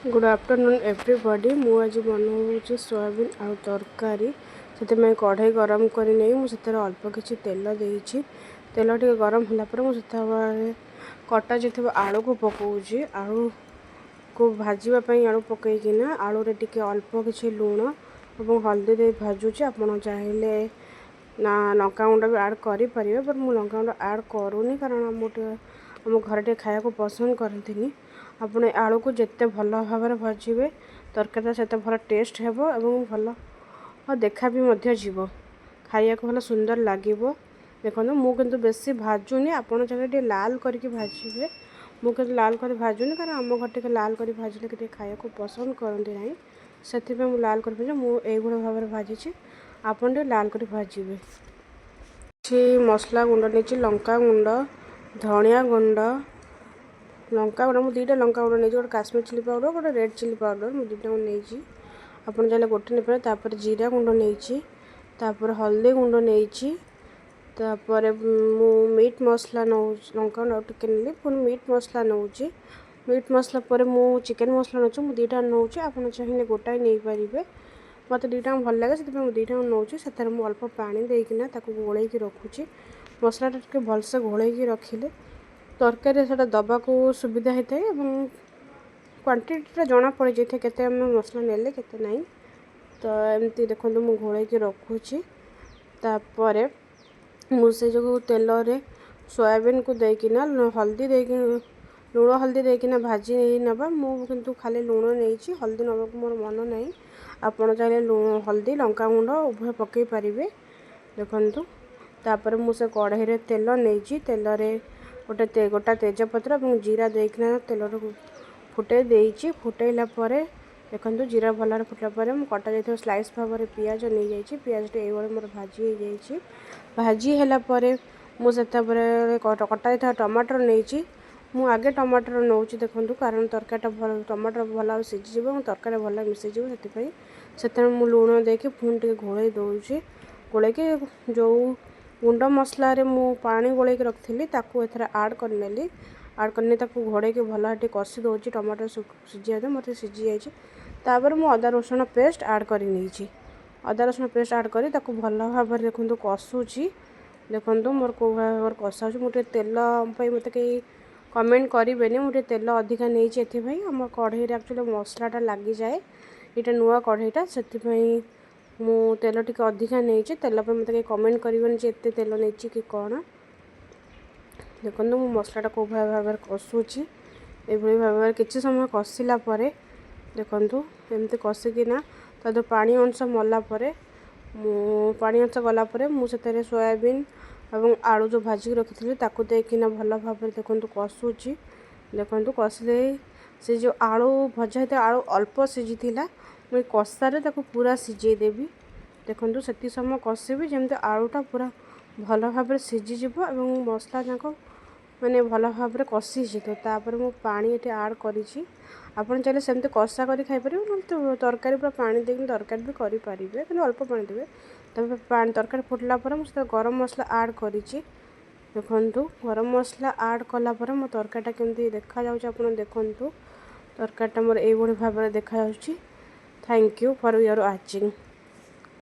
Good afternoon everybody. मु आज बनाऊँ सोयाबीन आलू तरकारी। से कढ़ई गरम कर अल्प किसी तेल देती। तेल टे गरम होगापर कटा जो आलू को पकाऊँ। आलू को भाजवाई आलू पकईकिना आलू रे टिके अल्प किसी लुण और हल्दी दे भाजुची। आपड़ चाहिए ना लंका गुंड भी आड करें, बट मुझे लंका गुंड आड करूनी कारण आम घर टे खाया को पसंद करती। आपड़ आलू को जिते भल भाव भाजे तरकारी से भल टेस्ट हे और भल देखा भी जीव खाया को भल सुंदर लगे। देखो मुझे बेसी भाजुनी, आपड़ चाहिए लाल करके भाजे। मुझे लाल कर भाजुनी कारण आम घर टे लाल कर भाजले कि खाया को पसंद करती ना, से लाल कर भाजे मुझे भाव भाजी। आपड़ लाल कर भाजे। मसला गुंड नहीं, लंका गुंड, धनिया गुंड, लंका गुंड मुझे दुईटा लंका गुंड नहीं, गोटे काश्मीर चिली पाउडर, गोटे रेड चिली पाउडर मुझे दुईटा नहीं। आपड़ चाहिए गोटे नहीं पारे। जीरा गुंड नहीं, हल्दी गुंड नहीं, मीट मसला नौ लंका गुंड टिके नेली, पुणी मीट मसला नौची। मीट मसला पर मु चिकेन मसला नौ मुझे दुईटा नौ। आप चाहिए गोटाए नहीं पारे। मत दुईटा भल लगे से दुईटा नौ। से अल्प पानी देकिना गोल रखुची। मसला टे भलसे घोल रखिले तरकारी से दबा को सुविधा होता है और क्वांटिटी जना पड़ जाए के मसला नेले के ना। तो एमती देखो मुझे घोल रखुची। तापर मुझे जो तेल रे सोयाबीन को देकिना हल्दी देकी लुण हल्दी देकिना भाजी नवा। मुझे खाली लुण नहीं, हल्दी नवा को मोर मन ना। आपड़ चाहिए लुण हल्दी लंका गुंड उभय पकई पारे। देखु तापर मुझे कढ़ई रे तेल नहीं, तेल रे गोटे गोटा तेजपत्र और जीरा देकिना तेल फुटे देइछि। फुटेला परे देखो जीरा भल फुटला कटा जाइए स्लाइस भाव में पियाज नहीं जाइए। पियाज टे ये मोर भाजी हो जाइए। भाजी है मुझे कटा जाता टमाटर नहीं, मु आगे टमाटर नौ। देखो कारण तरकारी भल टमाटर भल सीझी तरकारी भल मिसीज से मुझे लुण देके पुणी टे घोल दूसरी। गोल जो गुंड मसला रे मु पानी गोल रखी एथर आड करनेली। आड करने घोड़े भल कषि दूसरी टमाटर सीझे मत सीझी जाइए। मु अदा रसुण पेस्ट आड कर अदा रसुण पेस्ट आड कर भल भाव देखो कषुची। देखो मोर कौ भाव कषा मुझे तेल मत कहीं कमेंट करेंगे। मुझे तेल अधिका नहीं आम कढ़ई एक्चुअली मसलाटा लगी जाए। यहाँ नुआ कढ़ईटा से मु तेल टी अधिका नहीं। तेल मत कहीं कमेंट करेंगे एत तेल नहीं कि कौन। देखो मु मसलाटा कौ भाव कषुची ये भाव किसी समय कषिला देखु एमती कषिकिना तो पानी अंश मला पानी अंश गलापर मुझे सोयाबीन और आलू जो भाजिक रखी देकिना भल भाव देखो कषुची। देखो कषिले से जो आलू भजा होता आलू अल्प सीझी मुझे कषारे पूरा सीझेदेवी। देखो से समय कषिबी जमी आलूटा पूरा भल भाव सीझीज और मसला जाक मैंने भल भाव कषि तापर मु पानी ये आड करी। आपड़ चाहिए सेमती कषा कर खाईपर ना तरकारी पूरा पानी देकिन तरकारी भी करेंगे कि अल्प पानी देवे। तब पानी तरकारी फुटला मुझे गरम मसला आड करी। देखु गरम मसला आड कलापर मो तरकारीटा केमती देखा जाऊँ देखु तरकारीटा मोर ये भाव देखा। Thank you for your watching.